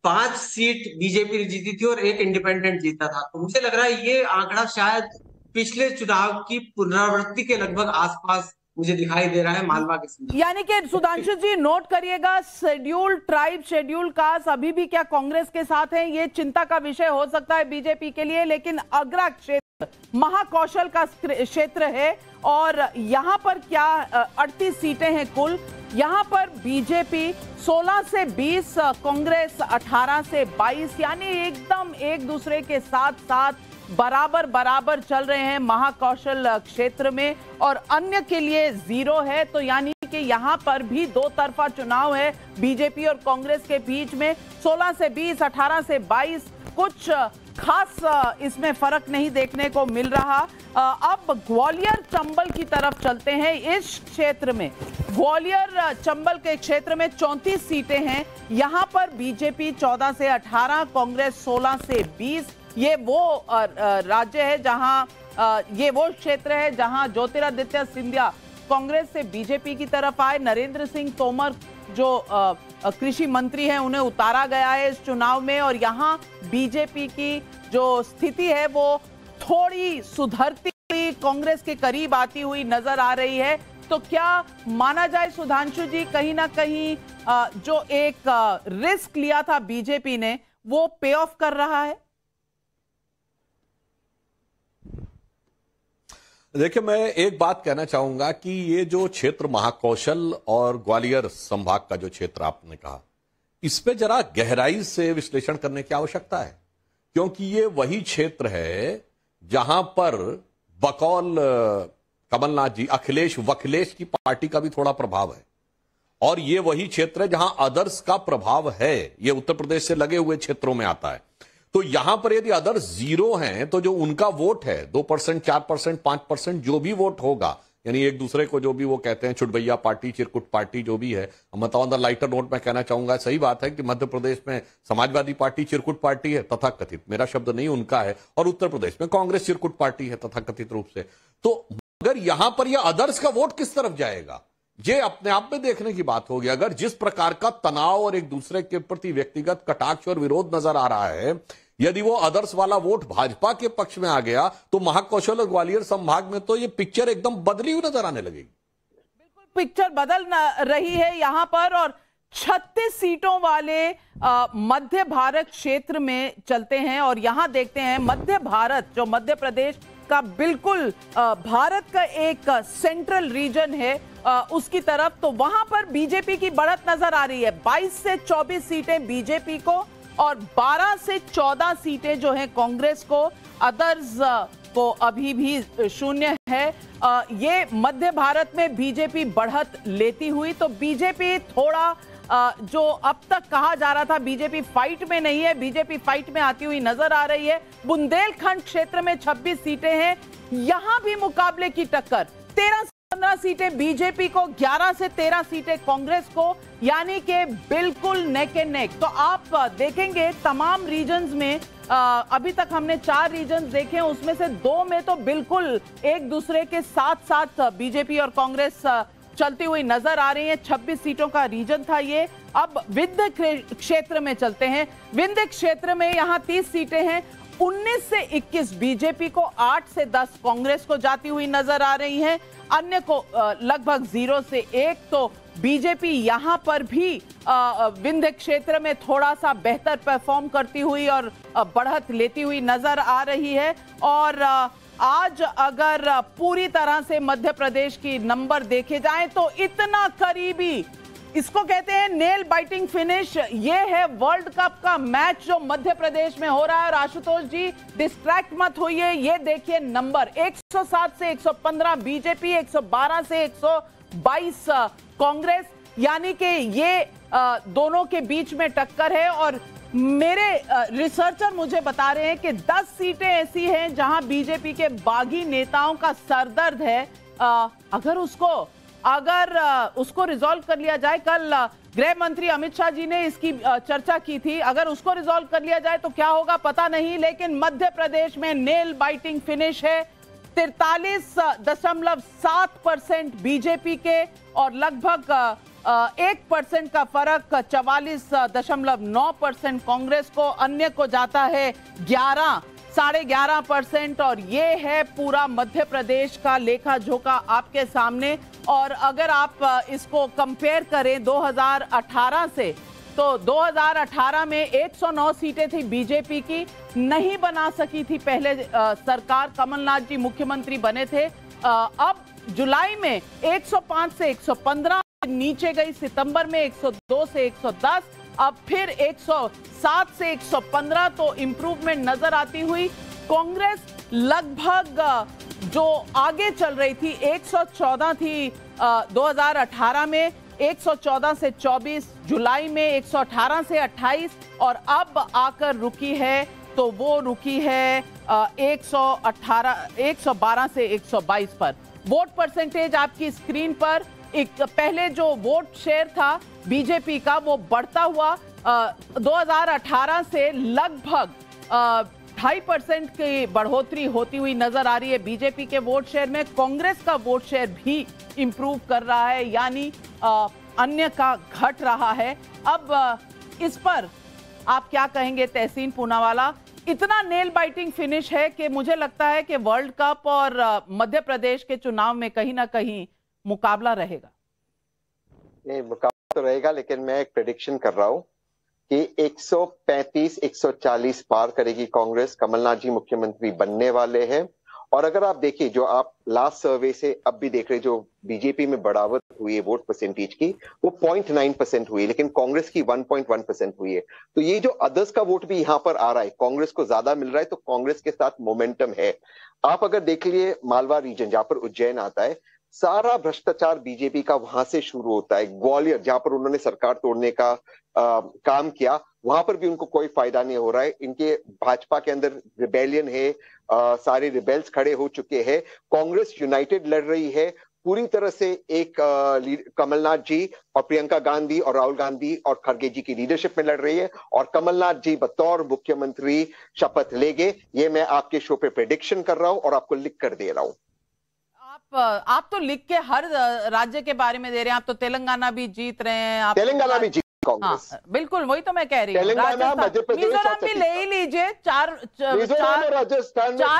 5 सीट बीजेपी ने जीती थी और एक इंडिपेंडेंट जीता था। तो मुझे लग रहा है ये आंकड़ा शायद पिछले चुनाव की पुनरावृत्ति के लगभग आसपास मुझे दिखाई दे रहा है मालवा के संदर्भ। यानी कि सुधांशु जी नोट करिएगा, शेड्यूल ट्राइब, शेड्यूल कास्ट अभी भी क्या कांग्रेस के साथ है, ये चिंता का विषय हो सकता है बीजेपी के लिए। लेकिन अगरा क्षेत्र महाकौशल का क्षेत्र है और यहाँ पर क्या 38 सीटें हैं कुल। यहाँ पर बीजेपी 16 से 20, कांग्रेस 18 से 22, यानी एकदम एक दूसरे के साथ साथ बराबर बराबर चल रहे हैं महाकौशल क्षेत्र में। और अन्य के लिए 0 है, तो यानी कि यहाँ पर भी दो तरफा चुनाव है बीजेपी और कांग्रेस के बीच में। 16 से 20, 18 से 22, कुछ खास इसमें फर्क नहीं देखने को मिल रहा। अब ग्वालियर चंबल की तरफ चलते हैं। इस क्षेत्र में ग्वालियर चंबल के क्षेत्र में 34 सीटें हैं। यहाँ पर बीजेपी 14 से 18, कांग्रेस 16 से 20। ये वो राज्य है जहां ये वो क्षेत्र है जहां ज्योतिरादित्य सिंधिया कांग्रेस से बीजेपी की तरफ आए। नरेंद्र सिंह तोमर जो कृषि मंत्री हैं उन्हें उतारा गया है इस चुनाव में। और यहाँ बीजेपी की जो स्थिति है वो थोड़ी सुधरती हुई, कांग्रेस के करीब आती हुई नजर आ रही है। तो क्या माना जाए सुधांशु जी, कहीं ना कहीं जो एक रिस्क लिया था बीजेपी ने वो पे ऑफ कर रहा है? देखिए, मैं एक बात कहना चाहूंगा कि ये जो क्षेत्र महाकौशल और ग्वालियर संभाग का जो क्षेत्र आपने कहा, इस पे जरा गहराई से विश्लेषण करने की आवश्यकता है, क्योंकि ये वही क्षेत्र है जहां पर बकौल कमलनाथ जी अखिलेश वखिलेश की पार्टी का भी थोड़ा प्रभाव है। और ये वही क्षेत्र है जहां अदर्स का प्रभाव है। ये उत्तर प्रदेश से लगे हुए क्षेत्रों में आता है। तो यहां पर यदि अदर 0 हैं तो जो उनका वोट है 2%, 4%, 5% जो भी वोट होगा, यानी एक दूसरे को जो भी वो कहते हैं छुटभैया पार्टी, चिरकुट पार्टी जो भी है। मतलब ऑन द लाइटर नोट में कहना चाहूंगा, सही बात है कि मध्य प्रदेश में समाजवादी पार्टी चिरकुट पार्टी है तथाकथित, मेरा शब्द नहीं उनका है, और उत्तर प्रदेश में कांग्रेस चिरकुट पार्टी है तथाकथित रूप से। तो अगर यहां पर यह अदर्स का वोट किस तरफ जाएगा, ये अपने आप में देखने की बात होगी। अगर जिस प्रकार का तनाव और एक दूसरे के प्रति व्यक्तिगत कटाक्ष और विरोध नजर आ रहा है, यदि वो अदर्स वाला वोट भाजपा के पक्ष में आ गया तो महाकौशल और ग्वालियर संभाग में तो ये पिक्चर एकदम बदली हुई नजर आने लगेगी। बिल्कुल पिक्चर बदल रही है यहां पर। और 36 सीटों वाले मध्य भारत क्षेत्र में चलते हैं और यहां देखते हैं मध्य भारत, जो मध्य प्रदेश का बिल्कुल भारत का एक सेंट्रल रीजन है उसकी तरफ, तो वहां पर बीजेपी की बढ़त नजर आ रही है। 22 से 24 सीटें बीजेपी को और 12 से 14 सीटें जो हैं कांग्रेस को। अदर्स को अभी भी 0 है। ये मध्य भारत में बीजेपी बढ़त लेती हुई, तो बीजेपी थोड़ा जो अब तक कहा जा रहा था बीजेपी फाइट में नहीं है, बीजेपी फाइट में आती हुई नजर आ रही है। बुंदेलखंड क्षेत्र में 26 सीटें हैं, यहां भी मुकाबले की टक्कर। 13 से 15 सीटें बीजेपी को, 11 से 13 सीटें कांग्रेस को, यानी कि बिल्कुल नेक एंड नेक। तो आप देखेंगे तमाम रीजन्स में अभी तक हमने 4 रीजन्स देखे, उसमें से 2 में तो बिल्कुल एक दूसरे के साथ साथ बीजेपी और कांग्रेस चलती हुई नजर आ रही है। 26 सीटों का रीजन था ये। अब विंध्य क्षेत्र में चलते हैं। विंध्य क्षेत्र में यहाँ 30 सीटें हैं 19 से 21 बीजेपी को, 8 से 10 कांग्रेस को जाती हुई नजर आ रही हैं, अन्य को लगभग 0 से 1। तो बीजेपी यहां पर भी विंध्य क्षेत्र में थोड़ा सा बेहतर परफॉर्म करती हुई और बढ़त लेती हुई नजर आ रही है। और आज अगर पूरी तरह से मध्य प्रदेश की नंबर देखे जाएं तो इतना करीबी, इसको कहते हैं नेल बाइटिंग फिनिश, ये है वर्ल्ड कप का मैच जो मध्य प्रदेश में हो रहा है। और आशुतोष जी डिस्ट्रैक्ट मत होइए, ये देखिए नंबर 107 से 115 बीजेपी, 112 से 122 कांग्रेस, यानी कि ये दोनों के बीच में टक्कर है। और मेरे रिसर्चर मुझे बता रहे हैं कि 10 सीटें ऐसी हैं जहां बीजेपी के बागी नेताओं का सरदर्द है। अगर उसको रिजॉल्व कर लिया जाए, कल गृह मंत्री अमित शाह जी ने इसकी चर्चा की थी, अगर उसको रिजॉल्व कर लिया जाए तो क्या होगा पता नहीं, लेकिन मध्य प्रदेश में नेल बाइटिंग फिनिश है। 43.7% बीजेपी के और लगभग 1% का फर्क 44.9% कांग्रेस को, अन्य को जाता है 11.5% और ये है पूरा मध्य प्रदेश का लेखा जोखा आपके सामने। और अगर आप इसको कंपेयर करें 2018 से, तो 2018 में 109 सीटें थी बीजेपी की, नहीं बना सकी थी पहले सरकार, कमलनाथ जी मुख्यमंत्री बने थे। अब जुलाई में 105 से 115 नीचे गई, सितंबर में 102 से 110, अब फिर 107 से 115, तो इंप्रूवमेंट नजर आती हुई। कांग्रेस लगभग जो आगे चल रही थी 114 थी 2018 में, 114 से 24, जुलाई में 118 से 28 और अब आकर रुकी है, तो वो रुकी है 112 से 122 पर। वोट परसेंटेज आपकी स्क्रीन पर, एक पहले जो वोट शेयर था बीजेपी का वो बढ़ता हुआ 2018 से लगभग 2.5% की बढ़ोतरी होती हुई नजर आ रही है बीजेपी के वोट शेयर में। कांग्रेस का वोट शेयर भी इंप्रूव कर रहा है, यानी अन्य का घट रहा है। अब इस पर आप क्या कहेंगे तहसीन पूनावाला? इतना नेल बाइटिंग फिनिश है कि मुझे लगता है कि वर्ल्ड कप और मध्य प्रदेश के चुनाव में कहीं ना कहीं मुकाबला रहेगा। नहीं, मुकाबला तो रहेगा, लेकिन मैं एक प्रेडिक्शन कर रहा हूं कि 135-140 पार करेगी कांग्रेस। कमलनाथ जी मुख्यमंत्री बनने वाले हैं। और अगर आप देखिए, जो आप लास्ट सर्वे से अब भी देख रहे, जो बीजेपी में बढ़ावट हुई है वोट परसेंटेज की, वो 0.9% हुई है, लेकिन कांग्रेस की 1.1% हुई है। तो ये जो अदर्स का वोट भी यहाँ पर आ रहा है, कांग्रेस को ज्यादा मिल रहा है, तो कांग्रेस के साथ मोमेंटम है। आप अगर देख लिए मालवा रीजन, जहां पर उज्जैन आता है, सारा भ्रष्टाचार बीजेपी का वहां से शुरू होता है। ग्वालियर, जहां पर उन्होंने सरकार तोड़ने का काम किया, वहां पर भी उनको कोई फायदा नहीं हो रहा है। इनके भाजपा के अंदर रिबेलियन है, सारे रिबेल्स खड़े हो चुके हैं। कांग्रेस यूनाइटेड लड़ रही है पूरी तरह से, एक कमलनाथ जी और प्रियंका गांधी और राहुल गांधी और खड़गे जी की लीडरशिप में लड़ रही है, और कमलनाथ जी बतौर मुख्यमंत्री शपथ लेंगे। ये मैं आपके शो पे प्रेडिक्शन कर रहा हूं और आपको लिख कर दे रहा हूं। आप तो लिख के हर राज्य के बारे में दे रहे हैं। आप तो तेलंगाना भी जीत रहे हैं, आप तेलंगाना भी जीत कांग्रेस। हाँ, बिल्कुल वही तो मैं कह रही हूँ। मिजोरम भी ले ही लीजिए, चार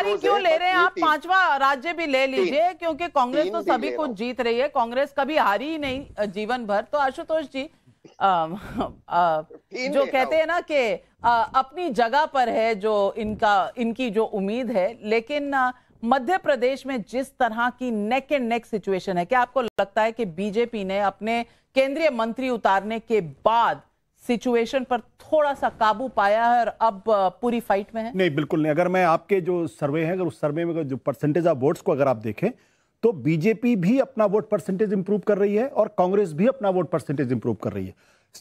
ही क्यों ले रहे हैं आप, 5वां राज्य भी ले लीजिए, क्योंकि कांग्रेस तो सभी कुछ जीत रही है। कांग्रेस कभी हारी ही नहीं जीवन भर। तो आशुतोष जी जो कहते हैं ना कि अपनी जगह पर है जो इनकी जो उम्मीद है, लेकिन मध्य प्रदेश में जिस तरह की नेक एंड नेक सिचुएशन है, क्या आपको लगता है कि बीजेपी ने अपने केंद्रीय मंत्री उतारने के बाद सिचुएशन पर थोड़ा सा काबू पाया है और अब पूरी फाइट में है? नहीं, बिल्कुल नहीं। अगर मैं आपके जो सर्वे है, अगर उस सर्वे में जो परसेंटेज ऑफ वोट्स को अगर आप देखें, तो बीजेपी भी अपना वोट परसेंटेज इंप्रूव कर रही है और कांग्रेस भी अपना वोट परसेंटेज इंप्रूव कर रही है।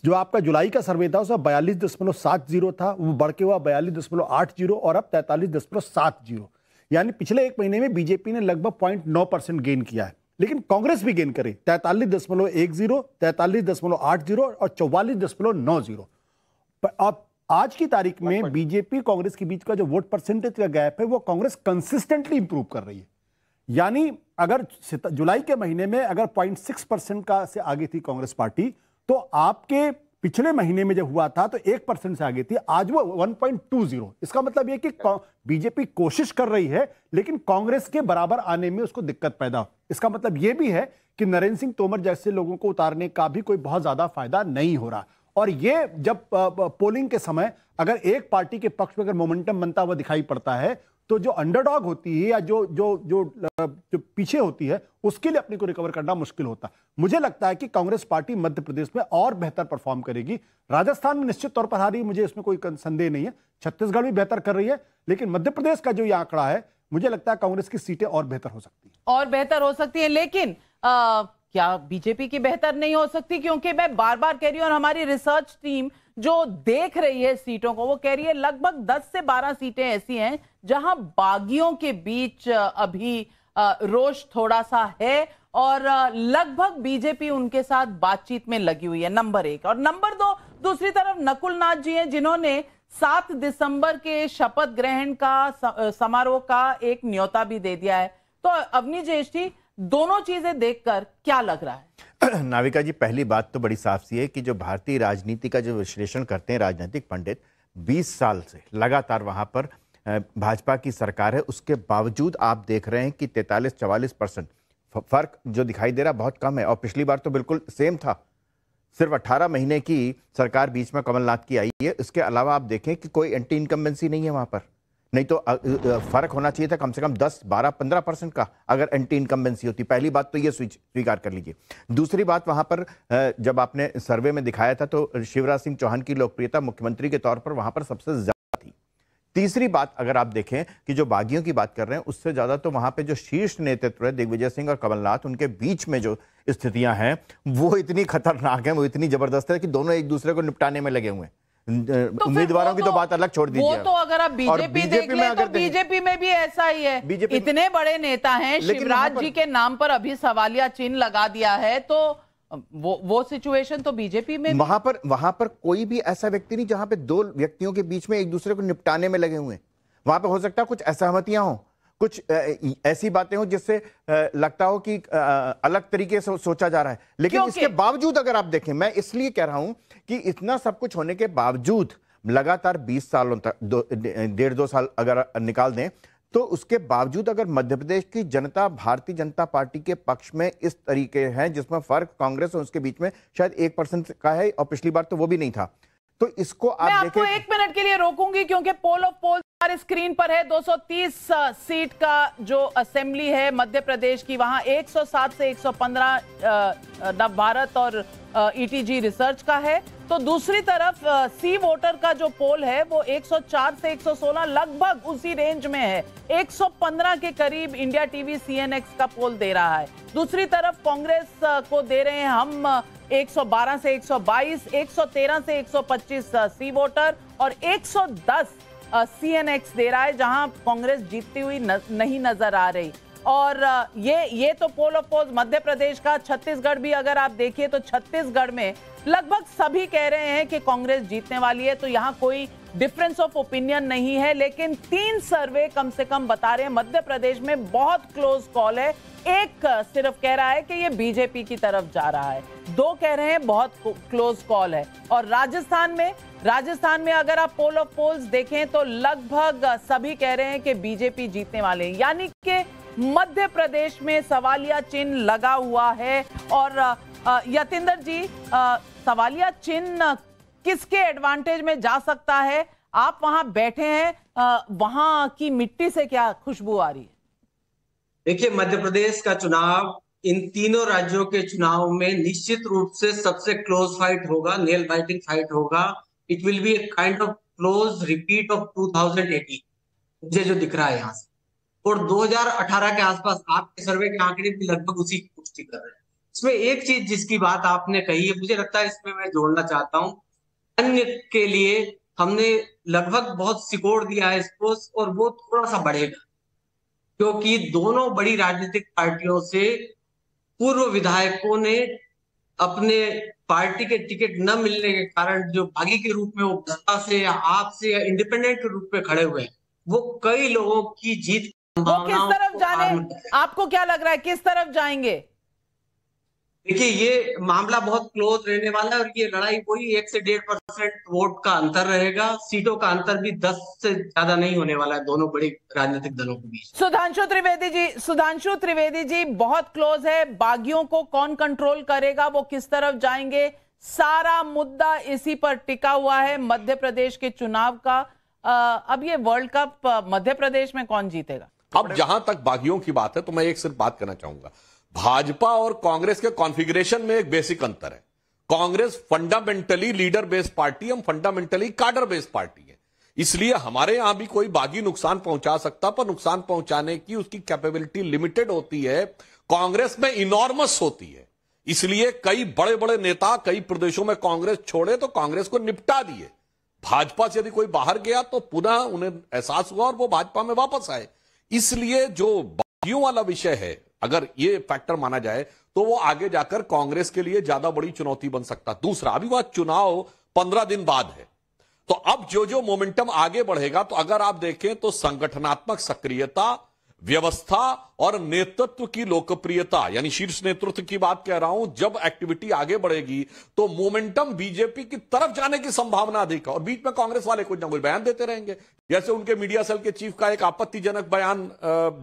जो आपका जुलाई का सर्वे था उसमें 42.70 था, वो बढ़ के हुआ 42.80 और अब 43.70, यानी पिछले एक महीने में बीजेपी ने लगभग 0.9% गेन किया है। लेकिन कांग्रेस भी गेन करे 43.10, 43.80 और 44.90। अब आज की तारीख में बीजेपी कांग्रेस के बीच का जो वोट परसेंटेज का गैप है, वो कांग्रेस कंसिस्टेंटली इंप्रूव कर रही है। यानी अगर जुलाई के महीने में अगर 0.6% का से आगे थी कांग्रेस पार्टी, तो आपके पिछले महीने में जब हुआ था तो 1% से आगे थी, आज वो 1.20। इसका मतलब ये कि बीजेपी कोशिश कर रही है लेकिन कांग्रेस के बराबर आने में उसको दिक्कत पैदा हो। इसका मतलब ये भी है कि नरेंद्र सिंह तोमर जैसे लोगों को उतारने का भी कोई बहुत ज्यादा फायदा नहीं हो रहा। और ये जब पोलिंग के समय अगर एक पार्टी के पक्ष में अगर मोमेंटम बनता हुआ दिखाई पड़ता है तो जो अंडरडॉग होती है या जो पीछे होती है उसके लिए अपने को रिकवर करना मुश्किल होता। मुझे लगता है कि कांग्रेस पार्टी मध्य प्रदेश में और बेहतर परफॉर्म करेगी। राजस्थान में निश्चित तौर पर हारी, मुझे इसमें कोई संदेह नहीं है। छत्तीसगढ़ भी बेहतर कर रही है, लेकिन मध्य प्रदेश का जो ये आंकड़ा है, मुझे लगता है कांग्रेस की सीटें और बेहतर हो सकती है, और बेहतर हो सकती है। लेकिन क्या बीजेपी की बेहतर नहीं हो सकती? क्योंकि मैं बार बार कह रही हूं और हमारी रिसर्च टीम जो देख रही है सीटों को वो कह रही है लगभग 10 से 12 सीटें ऐसी हैं जहां बागियों के बीच अभी रोष थोड़ा सा है और लगभग बीजेपी उनके साथ बातचीत में लगी हुई है, नंबर 1। और नंबर 2, दूसरी तरफ नकुल नाथ जी हैं जिन्होंने 7 दिसंबर के शपथ ग्रहण का समारोह का एक न्योता भी दे दिया है। तो अवनी ज्येष्ठी, दोनों चीजें देखकर क्या लग रहा है? नाविका जी, पहली बात तो बड़ी साफ सी है कि जो भारतीय राजनीति का जो विश्लेषण करते हैं राजनीतिक पंडित, 20 साल से लगातार वहां पर भाजपा की सरकार है, उसके बावजूद आप देख रहे हैं कि 43-44% फर्क जो दिखाई दे रहा बहुत कम है। और पिछली बार तो बिल्कुल सेम था, सिर्फ 18 महीने की सरकार बीच में कमलनाथ की आई है। इसके अलावा आप देखें कि कोई एंटी इनकम्बेंसी नहीं है वहां पर, नहीं तो फर्क होना चाहिए था कम से कम 10, 12, 15% का अगर एंटी इनकम्बेंसी होती। पहली बात तो ये स्वीकार कर लीजिए। दूसरी बात, वहां पर जब आपने सर्वे में दिखाया था तो शिवराज सिंह चौहान की लोकप्रियता मुख्यमंत्री के तौर पर वहां पर सबसे ज्यादा थी। तीसरी बात, अगर आप देखें कि जो बागियों की बात कर रहे हैं उससे ज्यादा तो वहां पे जो शीर्ष नेतृत्व है दिग्विजय सिंह और कमलनाथ, उनके बीच में जो स्थितियां हैं वो इतनी खतरनाक है, वो इतनी जबरदस्त है कि दोनों एक दूसरे को निपटाने में लगे हुए हैं। उम्मीदवारों की तो बात अलग छोड़ दीजिए। वो तो अगर आप बीजेपी देख लें तो बीजेपी में भी ऐसा ही है। इतने बड़े नेता हैं, शिवराज जी के नाम पर अभी सवालिया चिन्ह लगा दिया है, तो वो सिचुएशन तो बीजेपी में वहां पर कोई भी ऐसा व्यक्ति नहीं जहां पे दो व्यक्तियों के बीच में एक दूसरे को निपटाने में लगे हुए हैं। वहां पे हो सकता है कुछ असहमतियां हो, कुछ ऐसी बातें हो जिससे लगता हो कि अलग तरीके से सोचा जा रहा है, लेकिन इसके बावजूद अगर आप देखें, मैं इसलिए कह रहा हूं कि इतना सब कुछ होने के बावजूद लगातार 20 सालों तक 1.5-2 साल अगर निकाल दें तो उसके बावजूद अगर मध्य प्रदेश की जनता भारतीय जनता पार्टी के पक्ष में इस तरीके हैं जिसमें फर्क कांग्रेस और उसके बीच में शायद 1% का है, और पिछली बार तो वो भी नहीं था। तो इसको आप मैं आपको 1 मिनट के लिए रोकूंगी क्योंकि पोल ऑफ पोल स्क्रीन पर है। 230 सीट का जो असेंबली है मध्य प्रदेश की, वहां 107 से 115 नव भारत और ईटीजी रिसर्च का है। तो दूसरी तरफ सी वोटर का जो पोल है वो 104 से 116 लगभग उसी रेंज में है। 115 के करीब इंडिया टीवी सीएनएक्स का पोल दे रहा है। दूसरी तरफ कांग्रेस को दे रहे हैं हम 112 से 122, 113 से 125 सी वोटर और 110 सीएनएक्स दे रहा है, जहां कांग्रेस जीतती हुई नहीं नजर आ रही। और ये तो पोल ऑफ पोल्स मध्य प्रदेश का। छत्तीसगढ़ भी अगर आप देखिए तो छत्तीसगढ़ में लगभग सभी कह रहे हैं कि कांग्रेस जीतने वाली है, तो यहां कोई डिफरेंस ऑफ ओपिनियन नहीं है। लेकिन 3 सर्वे कम से कम बता रहे हैं मध्य प्रदेश में बहुत क्लोज कॉल है। एक सिर्फ कह रहा है कि ये बीजेपी की तरफ जा रहा है, 2 कह रहे हैं बहुत क्लोज कॉल है। और राजस्थान में अगर आप पोल ऑफ पोल्स देखें तो लगभग सभी कह रहे हैं कि बीजेपी जीतने वाले हैं, यानी कि मध्य प्रदेश में सवालिया चिन्ह लगा हुआ है। और यतिंदर जी, सवालिया चिन्ह किसके एडवांटेज में जा सकता है? आप वहां बैठे हैं, वहां की मिट्टी से क्या खुशबू आ रही है? देखिए, मध्य प्रदेश का चुनाव इन तीनों राज्यों के चुनाव में निश्चित रूप से सबसे क्लोज फाइट होगा, नेल बाइटिंग फाइट होगा। It will be a kind of close repeat of 2018, मुझे जो दिख रहा है यहाँ से। और 2018 के आसपास आपके सर्वे के आंकड़े भी लगभग उसी की पुष्टि कर रहे हैं। इसमें एक चीज जिसकी बात आपने कही है, मुझे लगता है इसमें मैं जोड़ना चाहता हूँ, अन्य के लिए हमने लगभग बहुत सिकोड़ दिया है इसको, और वो थोड़ा सा बढ़ेगा क्योंकि दोनों बड़ी राजनीतिक पार्टियों से पूर्व विधायकों ने अपने पार्टी के टिकट न मिलने के कारण जो बागी के रूप में वो बसपा से या आप से या इंडिपेंडेंट के रूप में खड़े हुए हैं, वो कई लोगों की जीत वो किस तरफ जाने, आपको क्या लग रहा है किस तरफ जाएंगे? देखिए ये मामला बहुत क्लोज रहने वाला है और ये लड़ाई वही 1 से 1.5% वोट का अंतर रहेगा। सीटों का अंतर भी 10 से ज्यादा नहीं होने वाला है दोनों बड़ी राजनीतिक दलों के बीच। सुधांशु त्रिवेदी जी बहुत क्लोज है। बागियों को कौन कंट्रोल करेगा, वो किस तरफ जाएंगे, सारा मुद्दा इसी पर टिका हुआ है मध्य प्रदेश के चुनाव का। अब ये वर्ल्ड कप मध्य प्रदेश में कौन जीतेगा? अब जहां तक बागियों की बात है तो मैं एक सिर्फ बात करना चाहूंगा, भाजपा और कांग्रेस के कॉन्फ़िगरेशन में एक बेसिक अंतर है। Congress fundamentally leader based party, हम फंडामेंटली काडर बेस्ड पार्टी है, इसलिए हमारे यहां भी कोई बागी नुकसान पहुंचा सकता, पर नुकसान पहुंचाने की उसकी कैपेबिलिटी लिमिटेड होती है। कांग्रेस में इनॉर्मस होती है, इसलिए कई बड़े बड़े नेता कई प्रदेशों में कांग्रेस छोड़े तो कांग्रेस को निपटा दिए। भाजपा से यदि कोई बाहर गया तो पुनः उन्हें एहसास हुआ और वो भाजपा में वापस आए। इसलिए जो बागियों वाला विषय है, अगर ये फैक्टर माना जाए तो वो आगे जाकर कांग्रेस के लिए ज्यादा बड़ी चुनौती बन सकता। दूसरा, अभी वह चुनाव 15 दिन बाद है, तो अब जो जो मोमेंटम आगे बढ़ेगा, तो अगर आप देखें तो संगठनात्मक सक्रियता, व्यवस्था और नेतृत्व की लोकप्रियता, यानी शीर्ष नेतृत्व की बात कह रहा हूं, जब एक्टिविटी आगे बढ़ेगी तो मोमेंटम बीजेपी की तरफ जाने की संभावना अधिक है। और बीच में कांग्रेस वाले कुछ ना कुछ बयान देते रहेंगे, जैसे उनके मीडिया सेल के चीफ का एक आपत्तिजनक बयान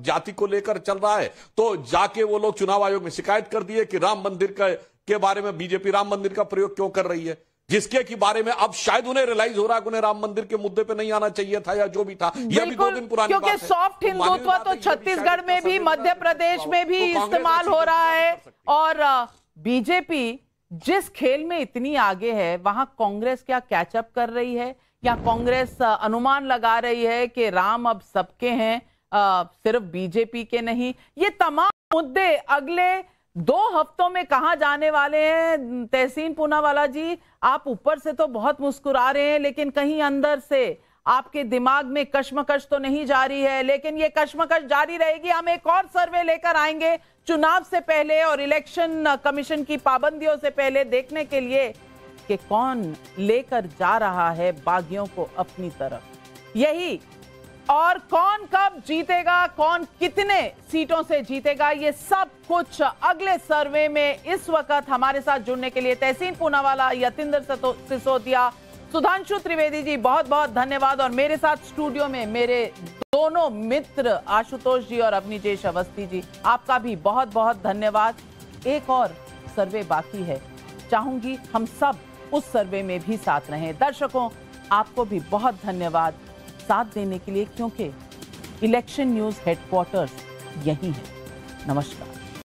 जाति को लेकर चल रहा है, तो जाके वो लोग चुनाव आयोग में शिकायत कर दिए कि राम मंदिर के बारे में बीजेपी राम मंदिर का प्रयोग क्यों कर रही है, जिसके के बारे में अब शायद उन्हें रियलाइज हो रहा है कि उन्हें राम मंदिर के मुद्दे पे नहीं आना चाहिए था, या जो भी था। यह भी 2 दिन पुरानी बात है। क्योंकि सॉफ्ट हिंदुत्व तो छत्तीसगढ़ में भी मध्य प्रदेश में भी इस्तेमाल हो रहा है, और बीजेपी जिस खेल में इतनी आगे है, वहां कांग्रेस क्या कैचअप कर रही है, या कांग्रेस अनुमान लगा रही है कि राम अब सबके हैं, सिर्फ बीजेपी के नहीं? ये तमाम मुद्दे अगले 2 हफ्तों में कहां जाने वाले हैं? तहसीन पूनावाला जी, आप ऊपर से तो बहुत मुस्कुरा रहे हैं, लेकिन कहीं अंदर से आपके दिमाग में कश्मकश तो नहीं जारी है। लेकिन ये कश्मकश जारी रहेगी। हम एक और सर्वे लेकर आएंगे चुनाव से पहले और इलेक्शन कमीशन की पाबंदियों से पहले, देखने के लिए कि कौन लेकर जा रहा है बागियों को अपनी तरफ। यही, और कौन कब जीतेगा, कौन कितने सीटों से जीतेगा, ये सब कुछ अगले सर्वे में। इस वक्त हमारे साथ जुड़ने के लिए तहसीन पूनावाला, यतिंदर सिसोदिया, सुधांशु त्रिवेदी जी, बहुत बहुत धन्यवाद। और मेरे साथ स्टूडियो में मेरे दोनों मित्र आशुतोष जी और अवनीजेश अवस्थी जी, आपका भी बहुत बहुत धन्यवाद। एक और सर्वे बाकी है, चाहूंगी हम सब उस सर्वे में भी साथ रहें। दर्शकों, आपको भी बहुत धन्यवाद साथ देने के लिए, क्योंकि इलेक्शन न्यूज़ हेडक्वार्टर्स यही है। नमस्कार।